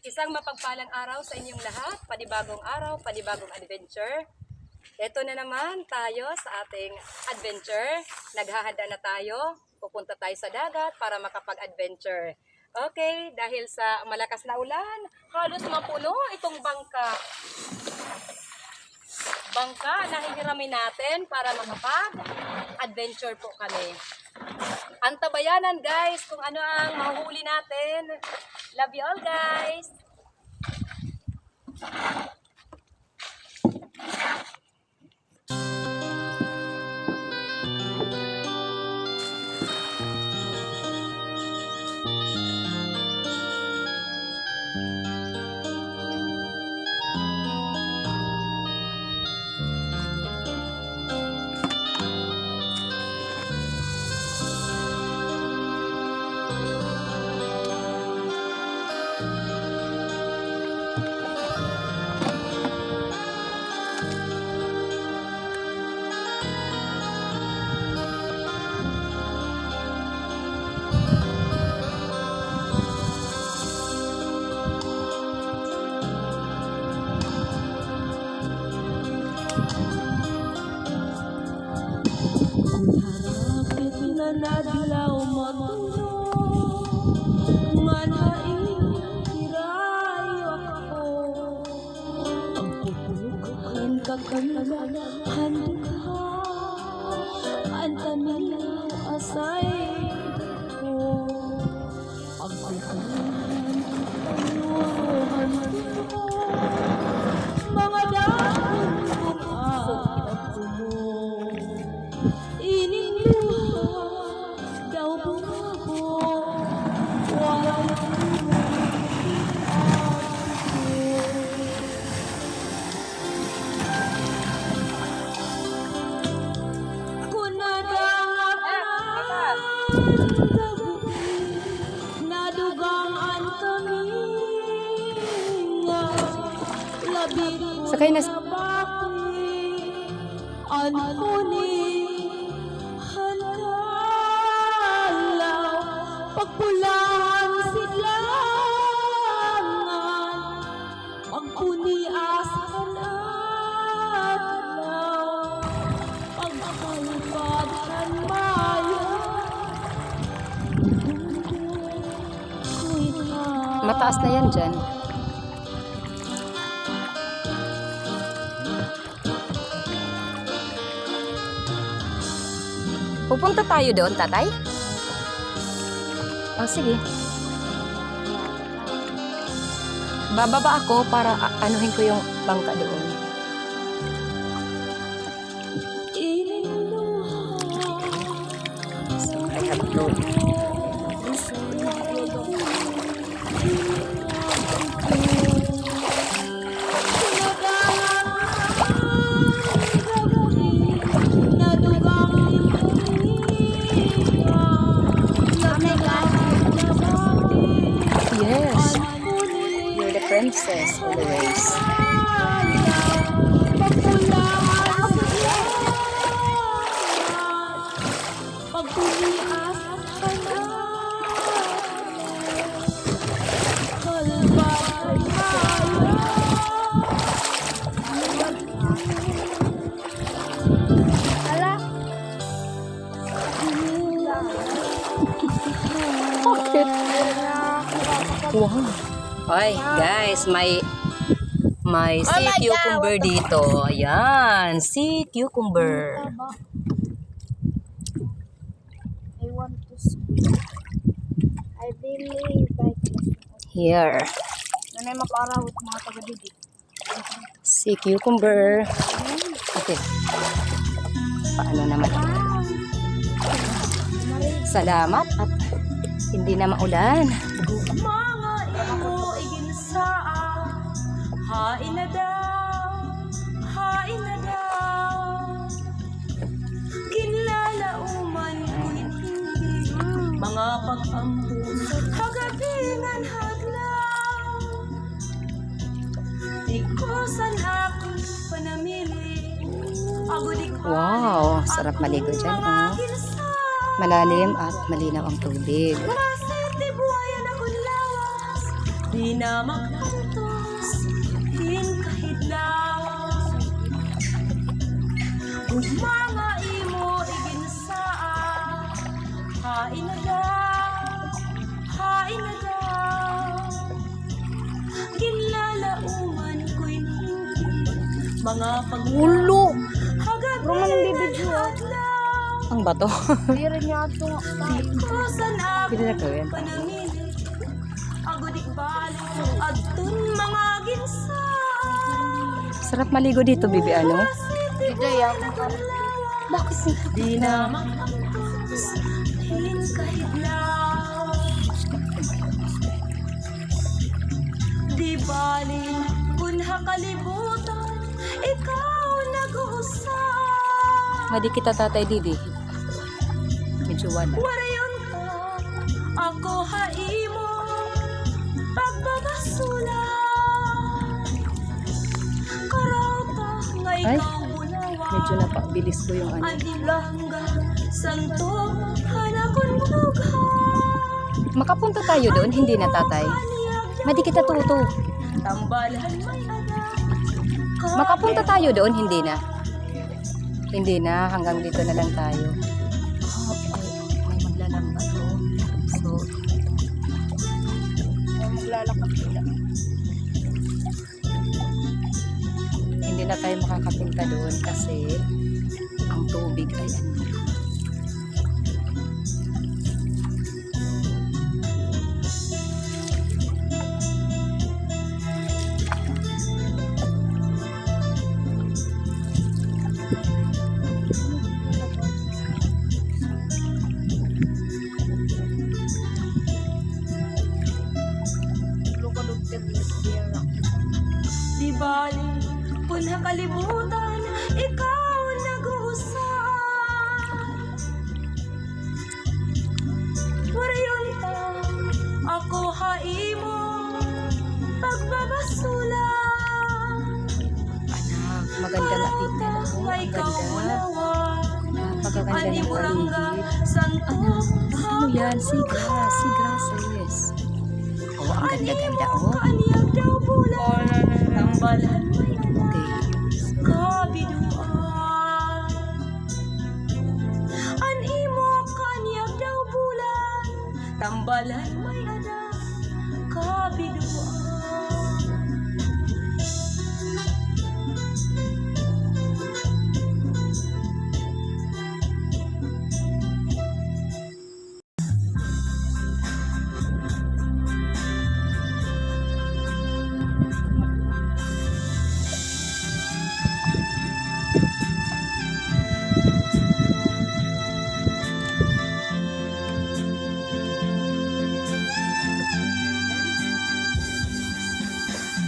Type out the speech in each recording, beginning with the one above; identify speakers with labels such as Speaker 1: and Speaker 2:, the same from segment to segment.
Speaker 1: Isang mapagpalang araw sa inyong lahat, panibagong araw, panibagong adventure. Ito na naman tayo sa ating adventure. Naghahanda na tayo, pupunta tayo sa dagat para makapag-adventure. Okay, dahil sa malakas na ulan, halos mapuno itong bangka. Na hihiramin natin para makapag-adventure po kami. Antabayanan guys kung ano ang mahuhuli natin. Love you all guys.
Speaker 2: Nadilaw matulo manaing hirayo ako ang pupukan kakalahan ka ang tamilaw asay ko ang pupukan kaluhan ko mga dahon kong puno
Speaker 1: Sakay na.
Speaker 2: Pagpulang sidlangan pagpunias kanadlaw pagpalipad kan maya
Speaker 1: Mataas na yan dyan. Pupunta tayo doon, tatay? Oh, sige. Bababa ako para anuhin ko yung bangka doon. So, I have to. Yes, you're the princess of the race. Wow. Ay, guys, may sea cucumber dito. Ayan, sea cucumber.
Speaker 2: I want to speak. I believe I can.
Speaker 1: Here.
Speaker 2: Nanay maparawit mga taga-didi.
Speaker 1: Sea cucumber. Okay. Paano naman? Salamat at hindi na maulan.
Speaker 2: Mga ito iginsaan, hain na daw, hain na daw. Kinlalauman ngunit hindi, mga pag-ambos, hagatingan hadlaw. Ikusan akong panamili, agudik.
Speaker 1: Wow, sarap maligo dyan. Oh. Malalim at malinaw ang tubig. Di na magkantos, din kahidlaw. Ug mga imo iginsaa, hain na daw, hain na daw. Ginlalauman ko'y hindi, mga
Speaker 2: Ulo!
Speaker 1: hagad
Speaker 2: Bro, man ang bibidyo, ah.
Speaker 1: ang bato.
Speaker 2: Di rin niya ito nga tayo.
Speaker 1: Kusan
Speaker 3: Pili na ko yan.
Speaker 1: panamili, ako di balik at tun mga ginsa.
Speaker 3: Sarap maligo dito, bibi ano?
Speaker 2: Hindi yan. Bakit si
Speaker 1: Di na magkantos, din kahidlaw. Di balik kunha kalibutan, ikaw nag-uusap.
Speaker 3: Madi kita tatay Didi. Medyo wala.
Speaker 1: Warayon ka, ako haimo, pagbabasula. Karata nga
Speaker 3: Ay,
Speaker 1: ikaw bunawa.
Speaker 3: Medyo napabilis ko yung ano.
Speaker 1: Adilangga, santo, hanakon bugha.
Speaker 3: Makapunta tayo doon, hindi na tatay. Madi kita tuto.
Speaker 1: Tambalan may ada.
Speaker 3: Makapunta tayo doon, hindi na. Hindi na, hanggang dito na lang tayo. Oh, may maglalamba to. So,
Speaker 2: maglalakad sila?
Speaker 3: hindi na tayo makakapunta doon kasi ang tubig ay ano.
Speaker 1: Di bali, punha kalibutan, ikaw nag-uusap. Warayon ta, ako haimo, pagbabasula.
Speaker 3: Anak, maganda na tingnan mo.
Speaker 1: Nga
Speaker 3: Ang
Speaker 1: ikaw
Speaker 3: ganda.
Speaker 1: bunawa.
Speaker 3: Napakaganda
Speaker 1: Ani
Speaker 3: ng
Speaker 1: burangga,
Speaker 3: paligid.
Speaker 1: santo,
Speaker 3: Ano yan? Sigra, yes. Oh, ang ganda-ganda. Oh,
Speaker 1: Kaanyag daw bulan, tambalan may
Speaker 3: okay.
Speaker 1: kabiduan. An imo kaanyag daw bulan, tambalan may ada kabiduan.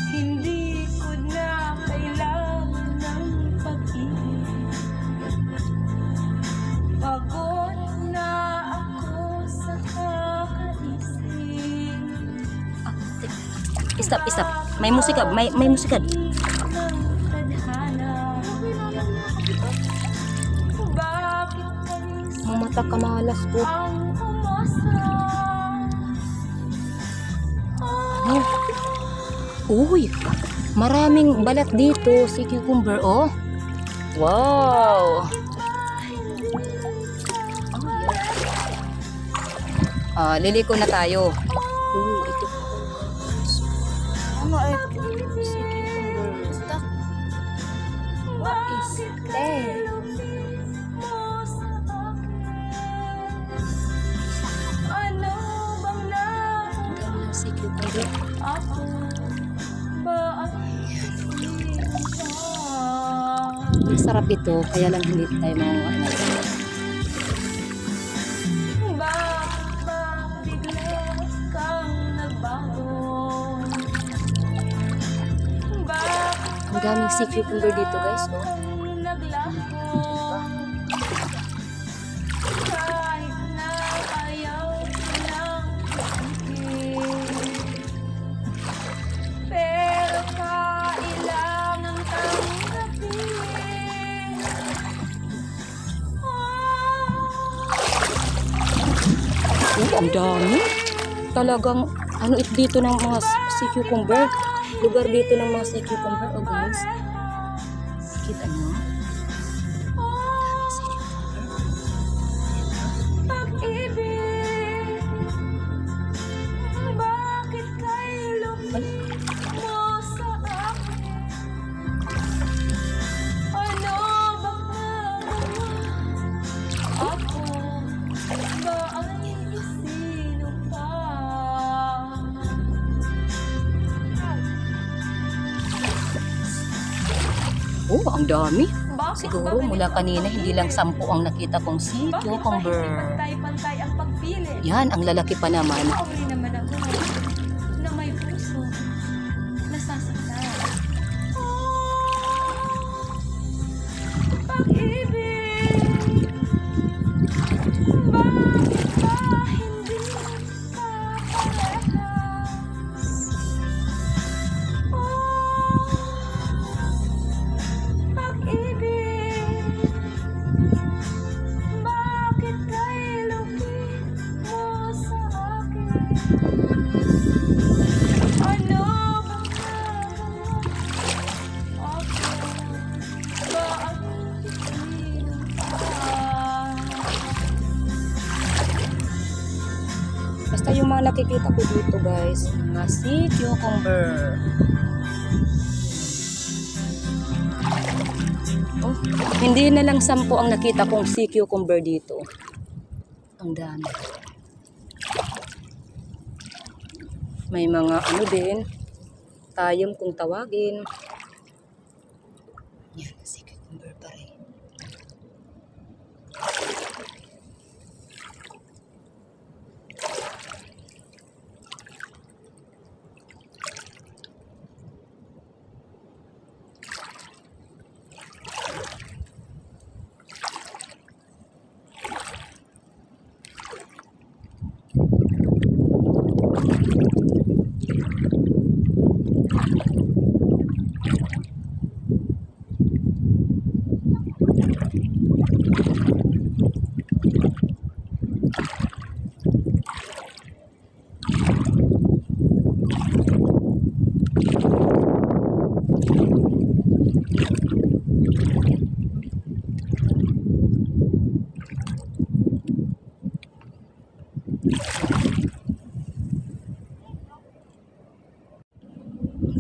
Speaker 1: Hindi ko na kailangan ng pag-ibig. Pagod na ako sa kakaisip.
Speaker 3: Stop. May musika, may musika.
Speaker 1: Ng tadhana. Bakit kalis
Speaker 3: Mamata ka malas ko.
Speaker 1: ang umasa?
Speaker 3: Uy, maraming balat dito. Si cucumber, oh. Wow. Liliko na tayo. Ito.
Speaker 2: Ano eh? Si cucumber. Basta. What is that?
Speaker 1: Ano bang na
Speaker 3: Si cucumber.
Speaker 1: ako ba ang
Speaker 3: Masarap ito, kaya lang hindi tayo ano.
Speaker 1: Bakit ba bigla kang nagbago? Bakit
Speaker 3: Ang daming sea cucumber dito, guys, oh.
Speaker 1: kang naglaho? Kahit na ayaw ng pag-ibig, pero kailangan tanggapin.
Speaker 3: Ang dami. Talagang Ano it dito ng mga sea cucumber? Lugar dito ng mga sea cucumber, oh guys. Kita nyo? Oh, ang dami. Siguro mula kanina hindi lang 10 ang nakita kong sea cucumber.
Speaker 1: Pantay-pantay ang pagpili.
Speaker 3: Yan, ang lalaki pa naman.
Speaker 1: Mauri naman ako na may puso. Nasasaktan. Pag-ibig. Bakit ba hindi kaparehas? Pag-ibig. Bakit kay lupit mo sa akin? Ano bang nagawa ako? Ba ang isinong
Speaker 3: Basta yung mga nakikita ko dito guys, mga sea cucumber. Oh, hindi na lang 10 ang nakita kong sea cucumber dito. Ang dami. May mga ano din, tayom kung tawagin. Yan, sea cucumber pa rin.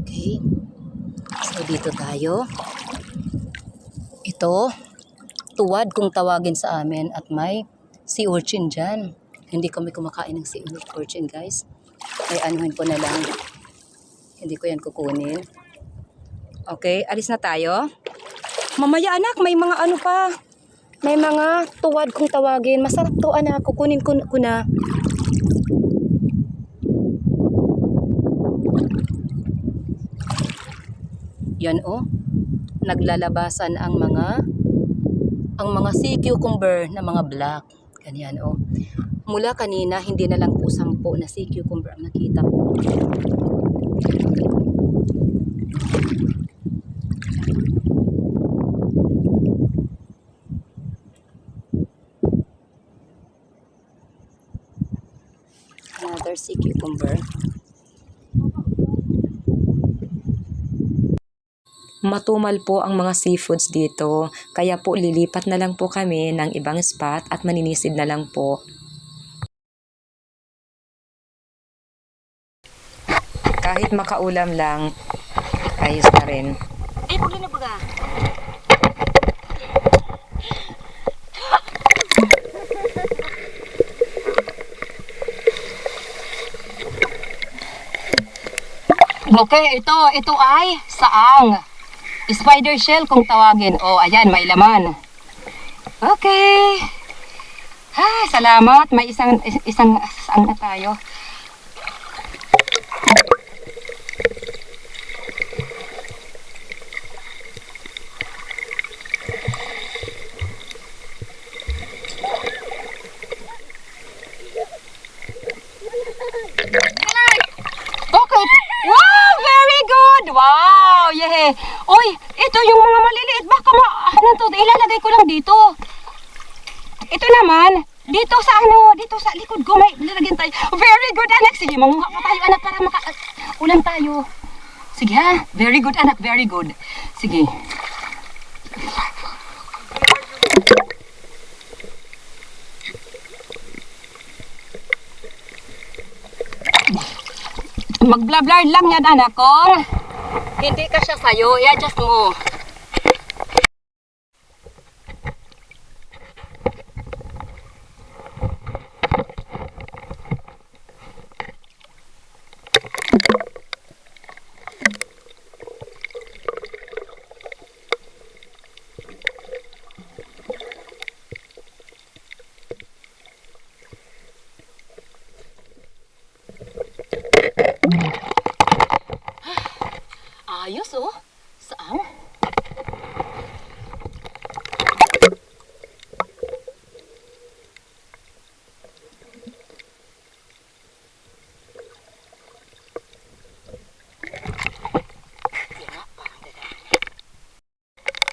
Speaker 3: Okay. So, dito tayo. Ito, tuwad kung tawagin sa amin at may sea urchin dyan. Hindi kami kumakain ng sea urchin, guys. Ay, anuhin ko na lang. Hindi ko yan kukunin. Okay, alis na tayo. Mamaya anak, may mga ano pa. May mga tuwad kung tawagin. Masarap to anak, kukunin ko na. Yan oh, naglalabasan ang mga sea cucumber na mga black. Ganyan oh. Mula kanina, hindi na lang po 10 na sea cucumber ang nakita ko. Another sea cucumber.
Speaker 4: Matumal po ang mga seafoods dito, kaya po lilipat na lang po kami ng ibang spot at maninisid na lang po. Kahit makaulam lang, ayos na rin.
Speaker 3: Ay, pagli na baga. Okay, ito ay saang. Spider shell kung tawagin. Oh, ayan, may laman. Okay. Ay, salamat. May isang saang na tayo. Okay. Wow, very good. Wow, yeah. Uy, ito yung mga maliliit. Baka ano to, ilalagay ko lang dito. Ito naman, dito sa likod ko may lalagyan tayo. Very good, anak. Sige, manguha pa tayo, anak. lang tayo. Sige ha. Very good anak, very good. Sige. Mag-blur lang yan anak ko. Hindi ka siya sa'yo. I-adjust mo. Ayos oh. Saan?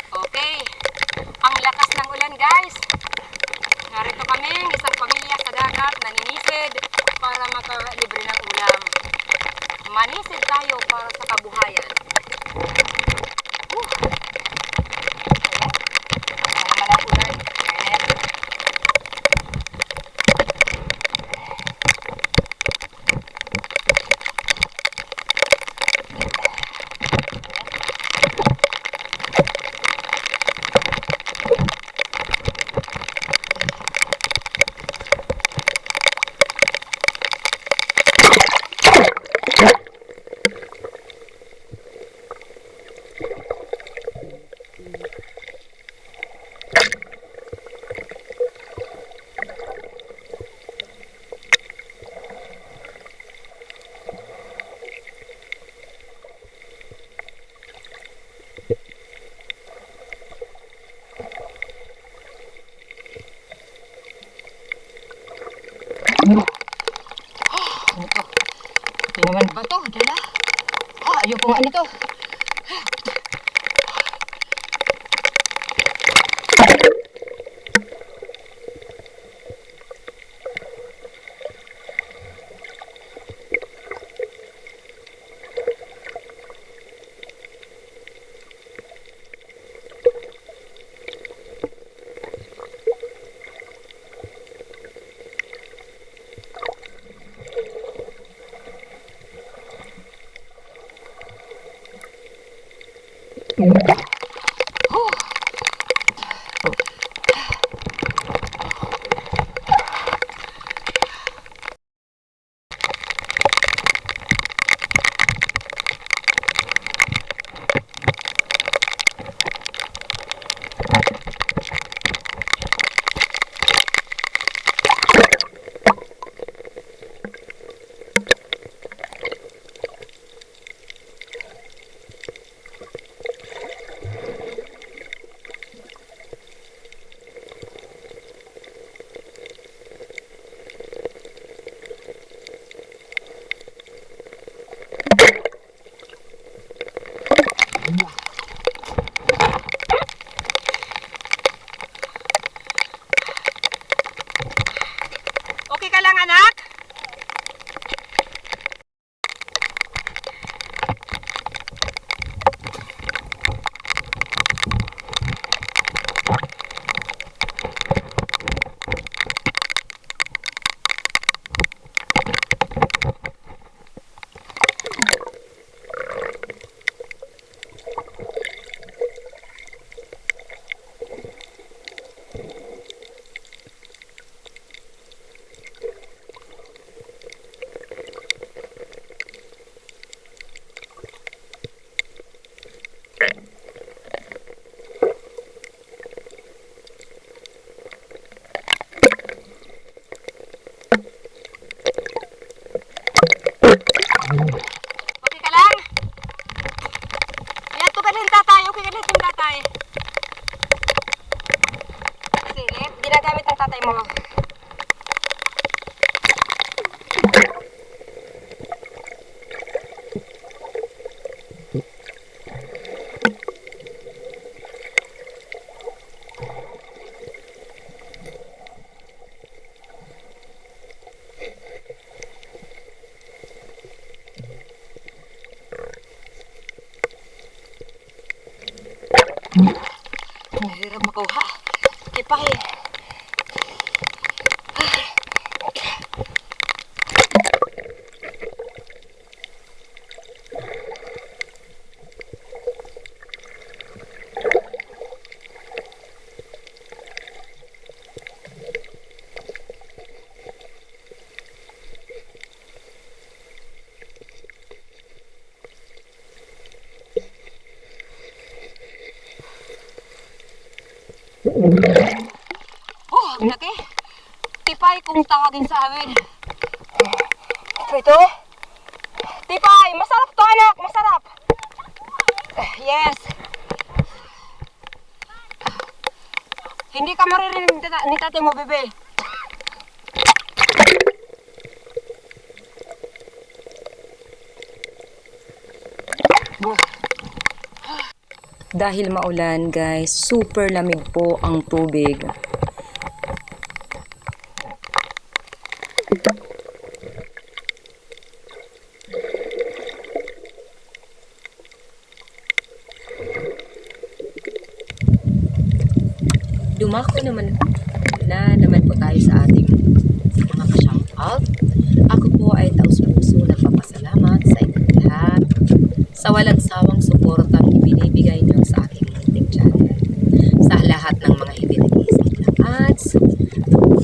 Speaker 3: Okay. Ang lakas ng ulan guys. Narito kami, isang pamilya sa dagat, naninisid para makalibre ng ulam. Manisid tayo para sa kabuhayan. Ano to? Ito naman ba to? Dala? Ayoko nga nito. Okay ka lang anak?
Speaker 1: Mahirap makuha. Tipay. Oh, ang laki. Tipay kung tawagin sa amin. Ito. Tipay, masarap to anak, masarap. Yes. Hindi ka maririnig ni tate mo, bebe.
Speaker 4: Dahil maulan guys, super lamig po ang tubig. Dumako naman po tayo sa ating mga ka-shoutout. Ako po ay taus-puso nagpapasalamat sa inyong lahat sa walang sawang suportang ibinibigay niyo sa aking munting channel. Sa lahat ng mga hindi nag-iisip ng ads,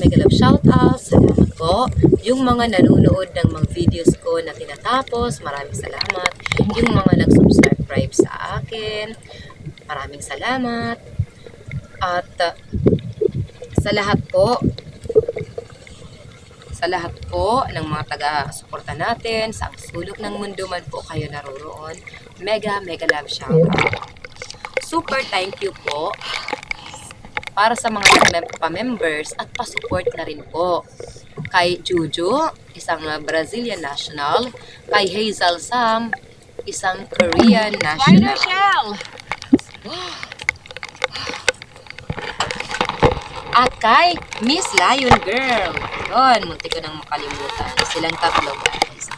Speaker 4: mega love shoutout, salamat po. Yung mga nanonood ng mga videos ko na tinatapos, maraming salamat. Yung mga nag-subscribe sa akin, maraming salamat. At sa lahat po ng mga taga-suporta natin, sa sulok ng mundo man po kayo naroroon, mega love shoutout. Super thank you po para sa mga pa-members at pa-support na rin po. Kay Juju, isang Brazilian national, kay Hazel Sam, isang Korean national. At kay Miss Lion Girl. Yun, munti ko nang makalimutan. Silang tatlo guys.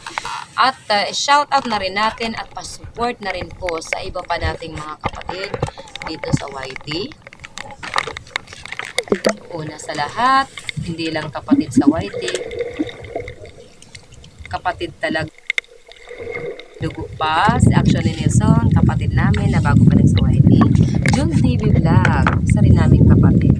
Speaker 4: At shout out na rin natin at pa-support na rin po sa iba pa nating mga kapatid dito sa YT. Una sa lahat, hindi lang kapatid sa YT. Kapatid talaga. Dugo pa, si Actually Nelson, kapatid namin na bago pa rin sa YT. June TV Vlog, isa rin naming kapatid.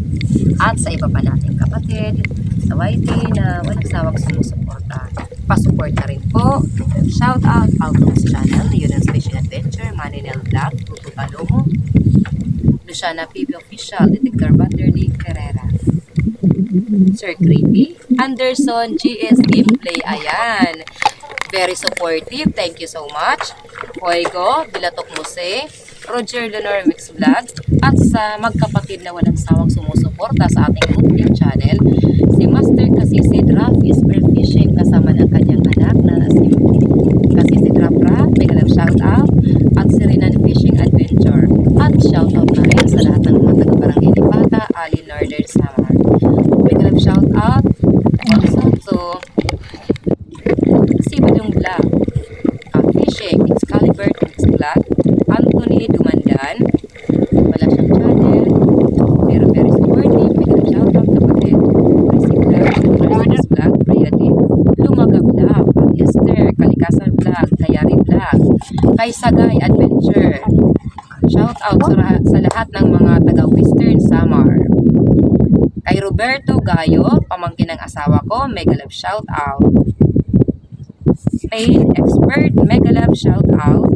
Speaker 4: At sa iba pa nating kapatid sa YT na walang sawang sumusuporta. Pa-support na rin po. Shout out, Alton's channel, yun ang Special Adventure, Maninel Vlog, Tutu Palomo, Luciana PB Official, Detector Vanderly Carrera, Sir Creepy, Anderson GS Gameplay, ayan. Very supportive, thank you so much. Oigo, Bilatok Mose, Roger Lenore Mix Vlog, at sa magkapatid na walang sawang sumusuporta sa ating munting channel, si Master Kasisid Rafi Spearfishing kasama ng kanyang anak na si Kasisid Rafra, mega love shoutout, at si Renan Fishing Adventure. At shoutout na rin sa lahat ng mga taga-barangay ni Pata, Ali Northern Samar. Mega love shoutout also to Sibadong Vlog, Fishing, Excalibur Mix Vlog, Anthony Dumandan, wala siyang channel, pero very supportive, may ganang shoutout kapatid, Prissy Vlog, Precious Vlog, Priadip, Lumaga Vlog, Esther, Kalikasan Vlog, Kayari Vlog, kay Sagay Adventure, shoutout sa lahat ng mga taga-Western Samar, kay Roberto Gayo, pamangkin ng asawa ko, mega love shoutout, Pain Expert, mega love shoutout.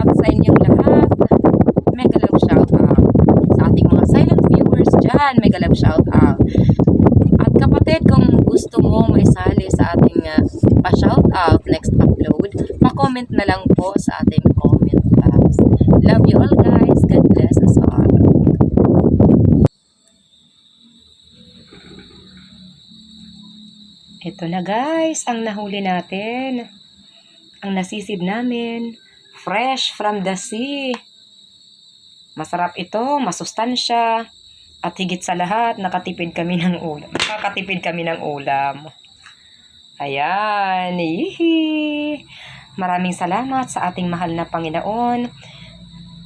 Speaker 4: At sa inyong lahat, mega love shoutout. Sa ating mga silent viewers dyan, mega love shoutout. At kapatid, kung gusto mo maisali sa ating pa-shoutout next upload, pa-comment na lang po sa ating comment box. Love you all guys. God bless us all. Ito na guys, ang nahuli natin. Ang nasisid namin. Fresh from the sea. Masarap ito, masustansya. At higit sa lahat, nakatipid kami ng ulam. Nakakatipid kami ng ulam. Ayan. Hihi. Maraming salamat sa ating mahal na Panginoon.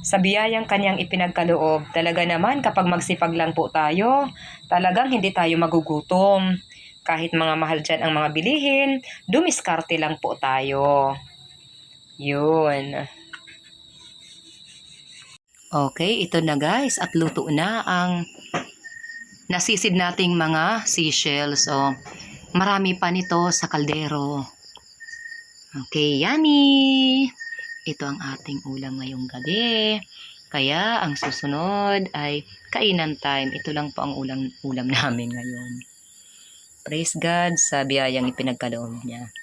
Speaker 4: Sa biyayang kanyang ipinagkaloob, talaga naman kapag magsipag lang po tayo, talagang hindi tayo magugutom. Kahit mga mahal dyan ang mga bilihin, dumiskarte lang po tayo. Yun.
Speaker 3: Okay, ito na guys at luto na ang nasisid nating mga seashells. So, marami pa nito sa kaldero. Okay, yummy! Ito ang ating ulam ngayong gabi. Kaya ang susunod ay kainan time. Ito lang po ang ulam namin ngayon. Praise God sa biyayang ipinagkaloob niya.